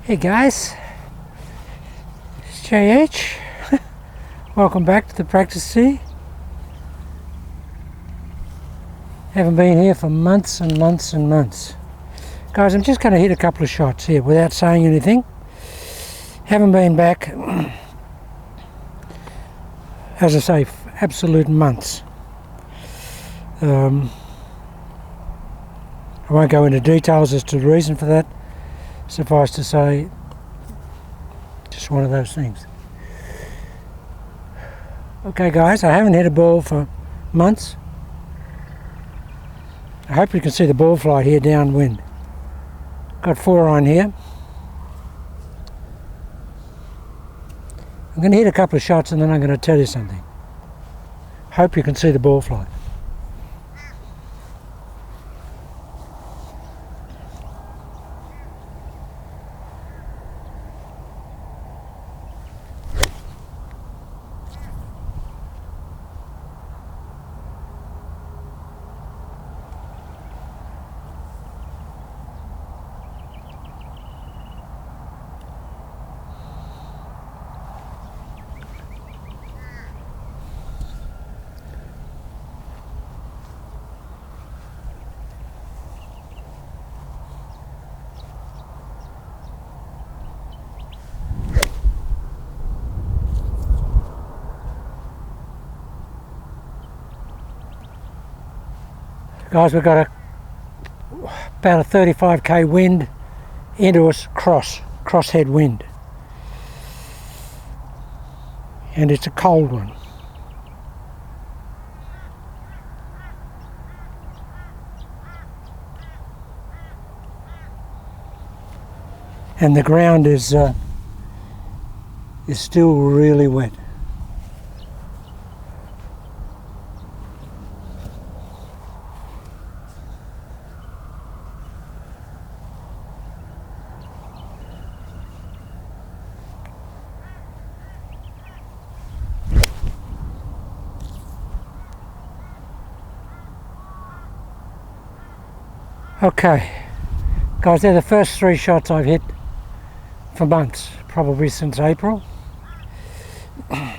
Hey guys, it's JH. Welcome back to the practice tee. Haven't been here for months and months and months. Guys, I'm just going to hit a couple of shots here without saying anything. Haven't been back, as I say, absolute months. I won't go into details as to the reason for that. Suffice to say, just one of those things. Okay guys, I haven't hit a ball for months. I hope you can see the ball flight here downwind. Got 4 on here. I'm going to hit a couple of shots and then I'm going to tell you something. Hope you can see the ball flight. Guys, we've got about a 35k wind into us, crosshead wind. And it's a cold one. And the ground is still really wet. Okay, guys, they're the first 3 shots I've hit for months, probably since April. The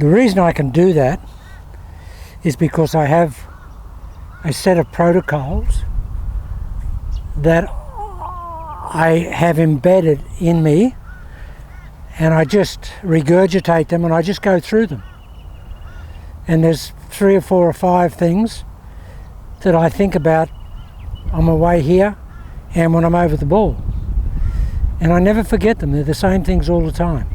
reason I can do that is because I have a set of protocols that I have embedded in me, and I just regurgitate them and I just go through them. And there's 3 or 4 or 5 things that I think about on my way here and when I'm over the ball. And I never forget them. They're the same things all the time.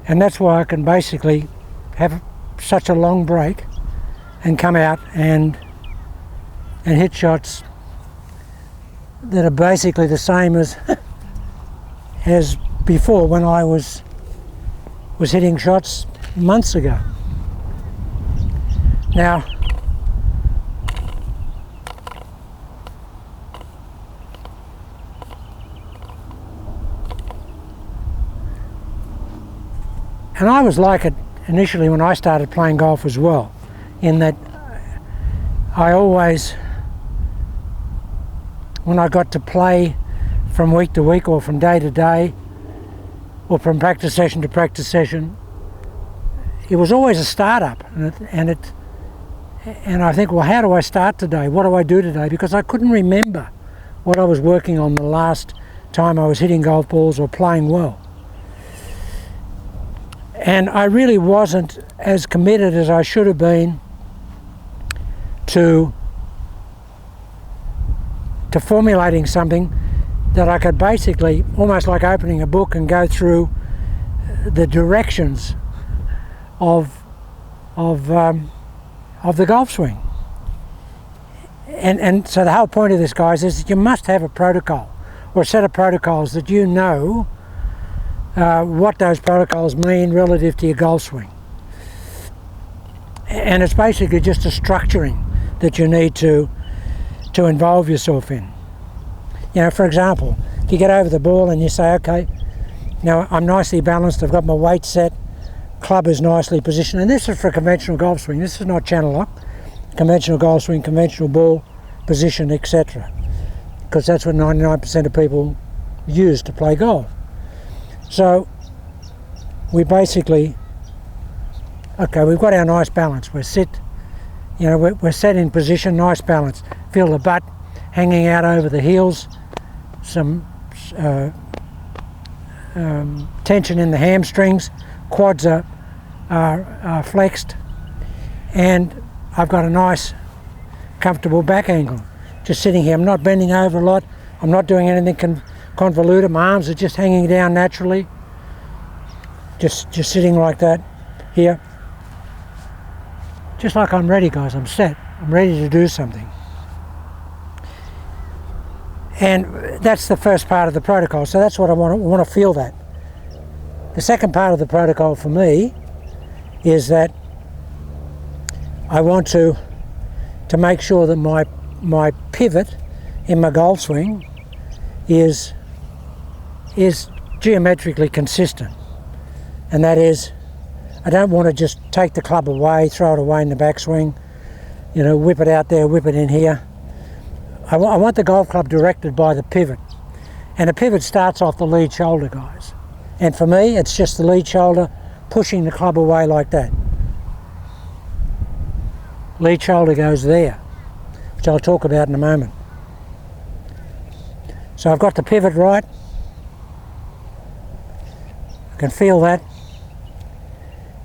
And that's why I can basically have such a long break and come out and hit shots that are basically the same as as before when I was hitting shots months ago. Now, and I was like it initially when I started playing golf as well, in that I always, when I got to play from week to week or from day to day or from practice session to practice session, it was always a start-up, and I think, well, how do I start today? What do I do today? Because I couldn't remember what I was working on the last time I was hitting golf balls or playing well. And I really wasn't as committed as I should have been to formulating something that I could basically, almost like opening a book and go through the directions of the golf swing. And so the whole point of this, guys, is that you must have a protocol or a set of protocols that you know what those protocols mean relative to your golf swing. And it's basically just a structuring that you need to involve yourself in. You know, for example, if you get over the ball and you say, okay, now I'm nicely balanced, I've got my weight set, club is nicely positioned, and this is for a conventional golf swing. This is not channel lock. Conventional golf swing, conventional ball, position, etc. Because that's what 99% of people use to play golf. So we basically, okay, we've got our nice balance. We're set in position, nice balance. Feel the butt hanging out over the heels, some tension in the hamstrings, quads are flexed, and I've got a nice comfortable back angle. Just sitting here, I'm not bending over a lot, I'm not doing anything convoluted, my arms are just hanging down naturally, just sitting like that here. Just like I'm ready, guys, I'm set, I'm ready to do something. And that's the first part of the protocol, so that's what I want to feel that. The second part of the protocol for me is that I want to make sure that my pivot in my golf swing is geometrically consistent. And that is, I don't want to just take the club away, throw it away in the backswing, whip it out there, whip it in here. I want the golf club directed by the pivot. And the pivot starts off the lead shoulder, guys. And for me, it's just the lead shoulder pushing the club away like that. Lead shoulder goes there, which I'll talk about in a moment. So I've got the pivot right. I can feel that.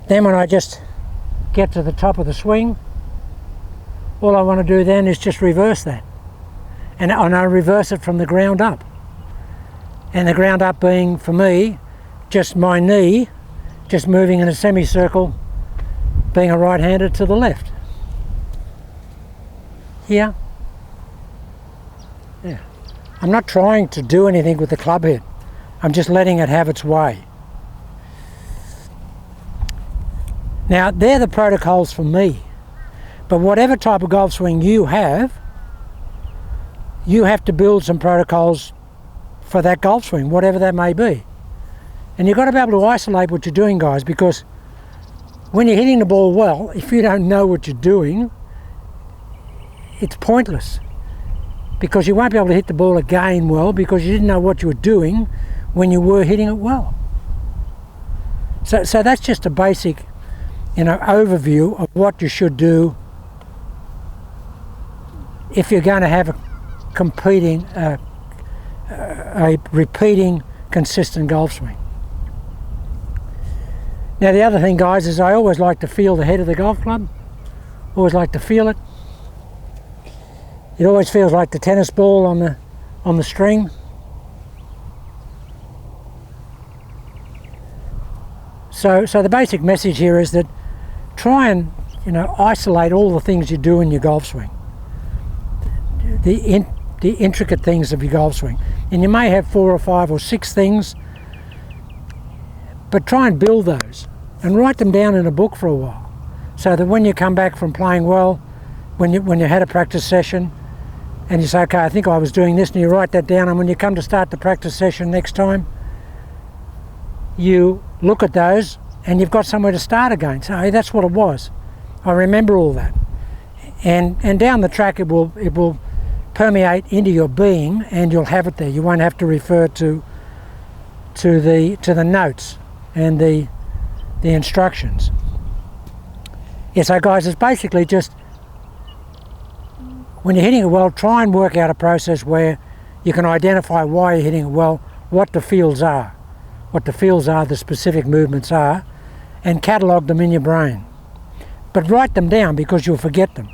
Then when I just get to the top of the swing, all I want to do then is just reverse that. And I reverse it from the ground up. And the ground up being, for me, just my knee, just moving in a semicircle, being a right-hander to the left. Here. Yeah. I'm not trying to do anything with the club head. I'm just letting it have its way. Now, they're the protocols for me. But whatever type of golf swing you have to build some protocols for that golf swing, whatever that may be. And you've got to be able to isolate what you're doing, guys, because when you're hitting the ball well, if you don't know what you're doing, it's pointless. Because you won't be able to hit the ball again well because you didn't know what you were doing when you were hitting it well. So that's just a basic, overview of what you should do if you're going to have a repeating, consistent golf swing. Now the other thing, guys, is I always like to feel the head of the golf club. Always like to feel it. It always feels like the tennis ball on the string. So the basic message here is that try and isolate all the things you do in your golf swing. The intricate things of your golf swing. And you may have 4 or 5 or 6 things, but try and build those and write them down in a book for a while, so that when you come back from playing well, when you had a practice session and you say, okay, I think I was doing this, and you write that down, and when you come to start the practice session next time, you look at those and you've got somewhere to start again. So hey, that's what it was. I remember all that. And down the track it will permeate into your being, and you'll have it there. You won't have to refer to the notes and the instructions. Yeah, so guys, it's basically just, when you're hitting it well, try and work out a process where you can identify why you're hitting it well, what the fields are, the specific movements are, and catalogue them in your brain. But write them down because you'll forget them.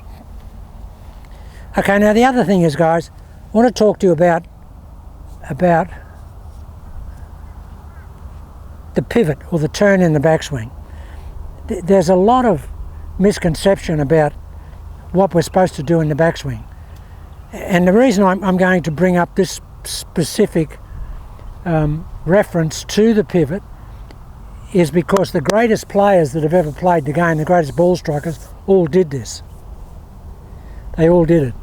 Okay, now the other thing is, guys, I want to talk to you about the pivot or the turn in the backswing. There's a lot of misconception about what we're supposed to do in the backswing. And the reason I'm going to bring up this specific reference to the pivot is because the greatest players that have ever played the game, the greatest ball strikers, all did this. They all did it.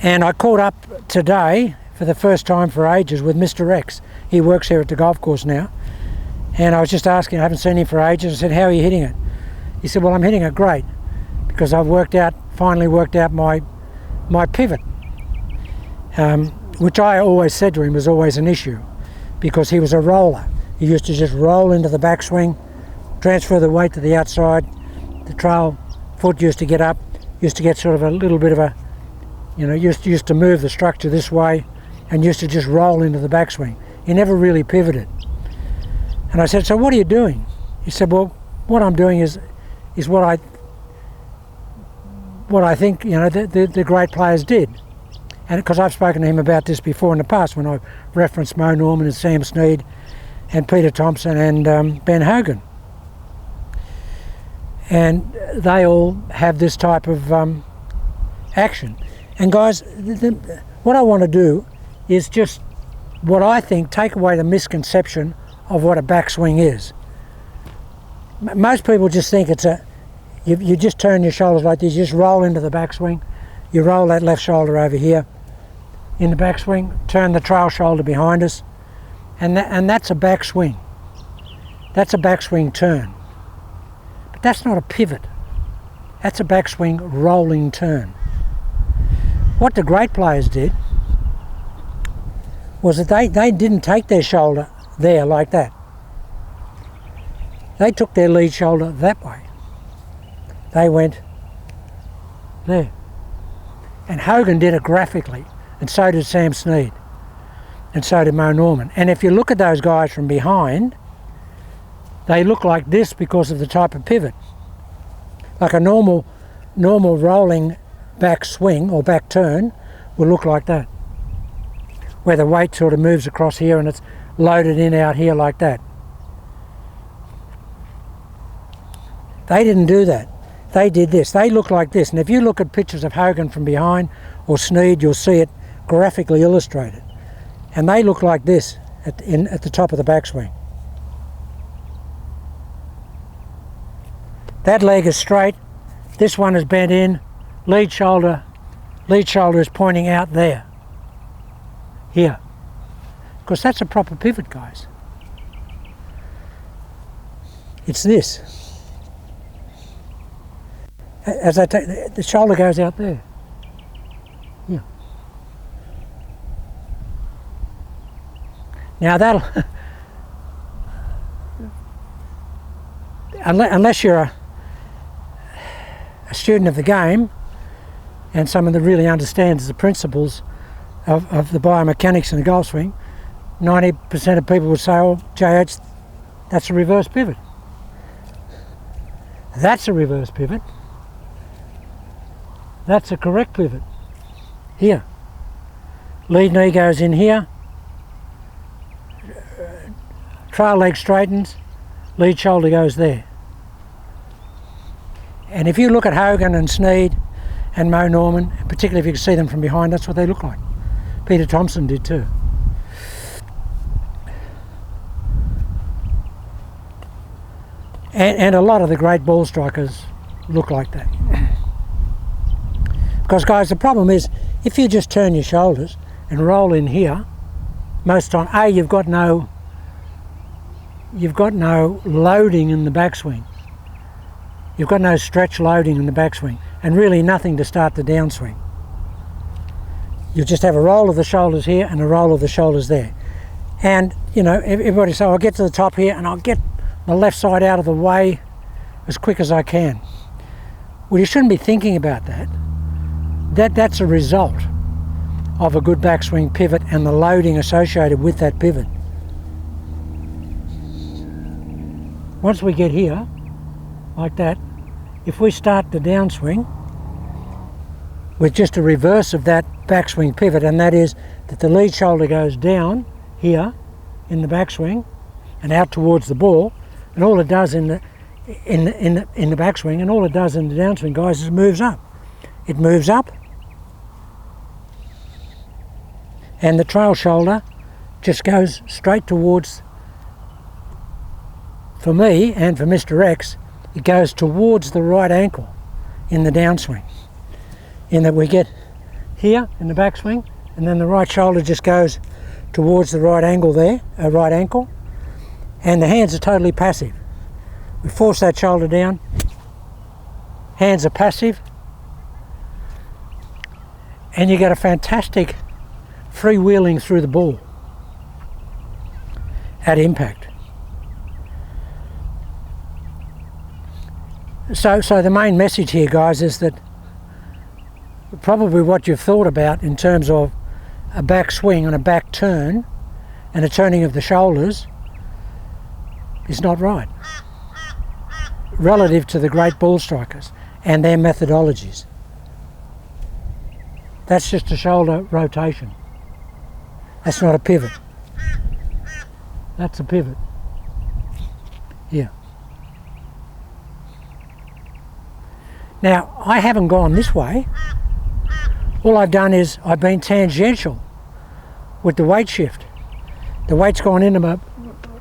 And I caught up today for the first time for ages with Mr. X. He works here at the golf course now. And I was just asking, I haven't seen him for ages. I said, how are you hitting it? He said, well, I'm hitting it great because I've finally worked out my my pivot, which I always said to him was always an issue, because he was a roller. He used to just roll into the backswing, transfer the weight to the outside. The trail foot used to get up, used to get sort of a little bit of a, used to move the structure this way, and used to just roll into the backswing. He never really pivoted. And I said, so what are you doing? He said, well, what I'm doing is what I think the great players did. And because I've spoken to him about this before in the past, when I referenced Mo Norman and Sam Snead and Peter Thompson and Ben Hogan. And they all have this type of action. And guys, what I want to do is just what I think, take away the misconception of what a backswing is. Most people just think it's you just turn your shoulders like this, you just roll into the backswing, you roll that left shoulder over here in the backswing, turn the trail shoulder behind us, and that's a backswing. That's a backswing turn. But that's not a pivot. That's a backswing rolling turn. What the great players did was that they didn't take their shoulder there like that. They took their lead shoulder that way. They went there. And Hogan did it graphically, and so did Sam Snead, and so did Mo Norman. And if you look at those guys from behind, they look like this because of the type of pivot. Like a normal rolling back swing or back turn will look like that, where the weight sort of moves across here and it's loaded in out here like that. They didn't do that. They did this. They look like this. And if you look at pictures of Hogan from behind or Snead, you'll see it graphically illustrated. And they look like this at the top of the backswing. That leg is straight. This one is bent in. Lead shoulder is pointing out there. Here. Because that's a proper pivot, guys. It's this. As I take, the shoulder goes out there. Yeah. Now that'll, unless you're a student of the game and someone that really understands the principles of the biomechanics in the golf swing, 90% of people would say, oh, JH, that's a reverse pivot. That's a reverse pivot. That's a correct pivot. Here. Lead knee goes in here. Trail leg straightens. Lead shoulder goes there. And if you look at Hogan and Snead and Mo Norman, particularly if you can see them from behind, that's what they look like. Peter Thompson did too. And a lot of the great ball strikers look like that. Because guys, the problem is, if you just turn your shoulders and roll in here, most time, A, you've got no loading in the backswing. You've got no stretch loading in the backswing, and really nothing to start the downswing. You just have a roll of the shoulders here and a roll of the shoulders there. And, everybody say, I'll get to the top here and I'll get the left side out of the way as quick as I can. Well, you shouldn't be thinking about that. That's a result of a good backswing pivot and the loading associated with that pivot. Once we get here, like that, if we start the downswing with just a reverse of that backswing pivot, and that is that the lead shoulder goes down here in the backswing and out towards the ball, and all it does in the backswing and all it does in the downswing, guys, is it moves up. It moves up, and the trail shoulder just goes straight towards, for me and for Mr. X, it goes towards the right ankle in the downswing. In that we get here in the backswing, and then the right shoulder just goes towards the right angle there, right ankle, and the hands are totally passive. We force that shoulder down, hands are passive, and you get a fantastic freewheeling through the ball at impact. So the main message here, guys, is that probably what you've thought about in terms of a back swing and a back turn and a turning of the shoulders is not right relative to the great ball strikers and their methodologies. That's just a shoulder rotation. That's not a pivot. That's a pivot. Here. Now, I haven't gone this way. All I've done is I've been tangential with the weight shift. The weight's gone into my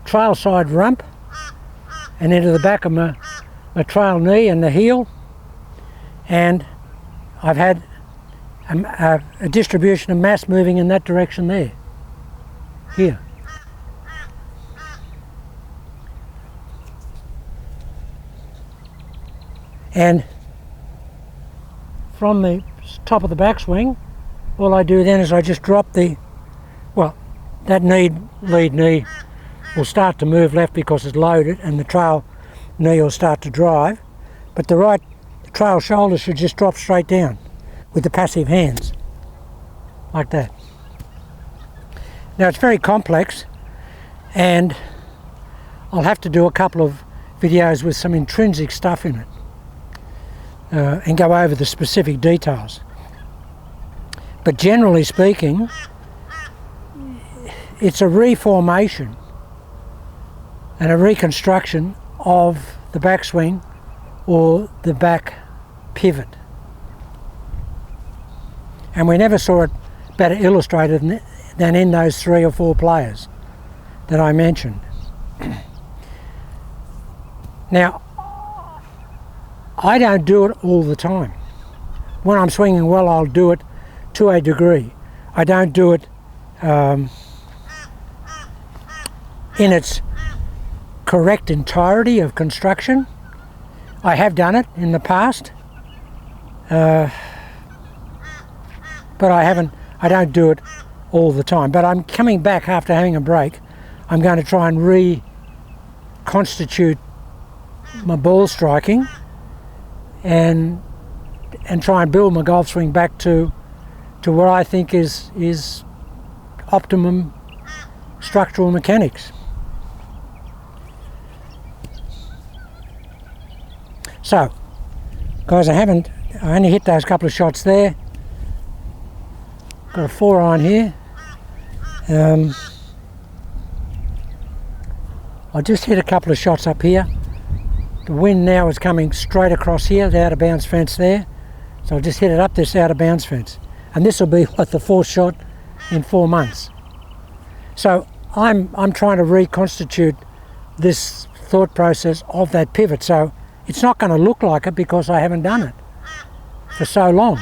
trail side rump and into the back of my trail knee and the heel, and I've had a distribution of mass moving in that direction there. Here. And from the top of the backswing, all I do then is I just drop the, well, that lead knee will start to move left because it's loaded, and the trail knee will start to drive, but the trail shoulder should just drop straight down with the passive hands, like that. Now it's very complex, and I'll have to do a couple of videos with some intrinsic stuff in it and go over the specific details. But generally speaking, it's a reformation and a reconstruction of the backswing or the back pivot. And we never saw it better illustrated than in those 3 or 4 players that I mentioned. Now, I don't do it all the time. When I'm swinging well, I'll do it to a degree. I don't do it in its correct entirety of construction. I have done it in the past, but I don't do it all the time. But I'm coming back after having a break. I'm going to try and reconstitute my ball striking and try and build my golf swing back to what I think is optimum structural mechanics. So, guys, I only hit those couple of shots there. Got a 4-iron here. I just hit a couple of shots up here. The wind now is coming straight across here, the out of bounds fence there. So I'll just hit it up this out of bounds fence. And this will be what, the 4th shot in 4 months. So I'm trying to reconstitute this thought process of that pivot. So it's not going to look like it because I haven't done it for so long.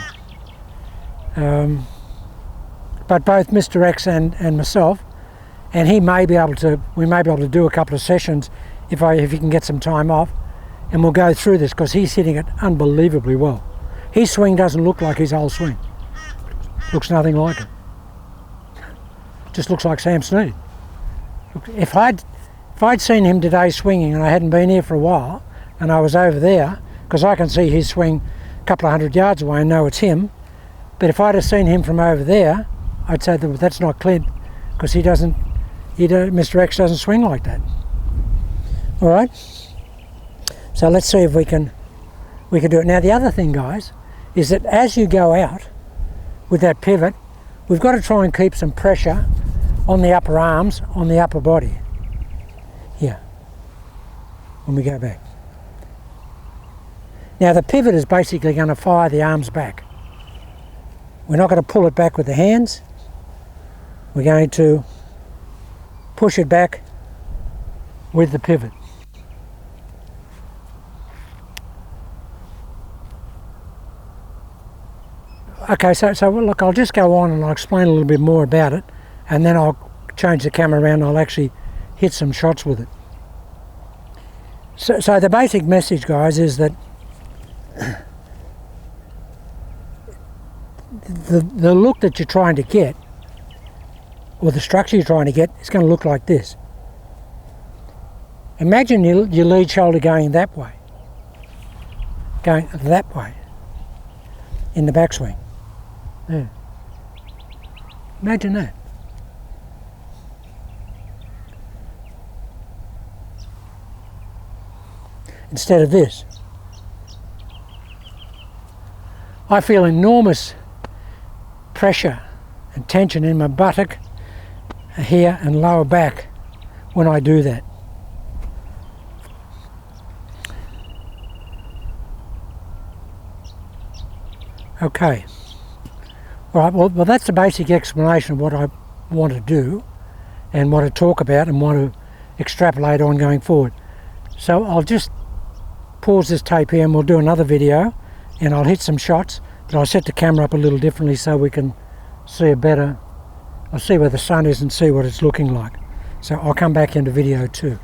But both Mr. X and myself, and we may be able to do a couple of sessions if he can get some time off, and we'll go through this because he's hitting it unbelievably well. His swing doesn't look like his old swing. Looks nothing like it. Just looks like Sam Snead. If I'd seen him today swinging and I hadn't been here for a while and I was over there, because I can see his swing a couple of 100 yards away and know it's him, but if I'd have seen him from over there, I'd say that that's not Clint, because Mr. X doesn't swing like that. All right. So let's see if we can do it. Now the other thing, guys, is that as you go out with that pivot, we've got to try and keep some pressure on the upper arms, on the upper body. Here, when we go back. Now the pivot is basically going to fire the arms back. We're not going to pull it back with the hands. We're going to push it back with the pivot. Okay, so look, I'll just go on and I'll explain a little bit more about it, and then I'll change the camera around and I'll actually hit some shots with it. So the basic message, guys, is that the look that you're trying to get, or the structure you're trying to get, is going to look like this. Imagine your lead shoulder going that way, in the backswing. There. Imagine that. Instead of this. I feel enormous pressure and tension in my buttock, here and lower back when I do that. Okay. All right, well that's the basic explanation of what I want to do and want to talk about and want to extrapolate on going forward. So I'll just pause this tape here and we'll do another video, and I'll hit some shots, but I'll set the camera up a little differently so we can see I'll see where the sun is and see what it's looking like. So I'll come back into video 2.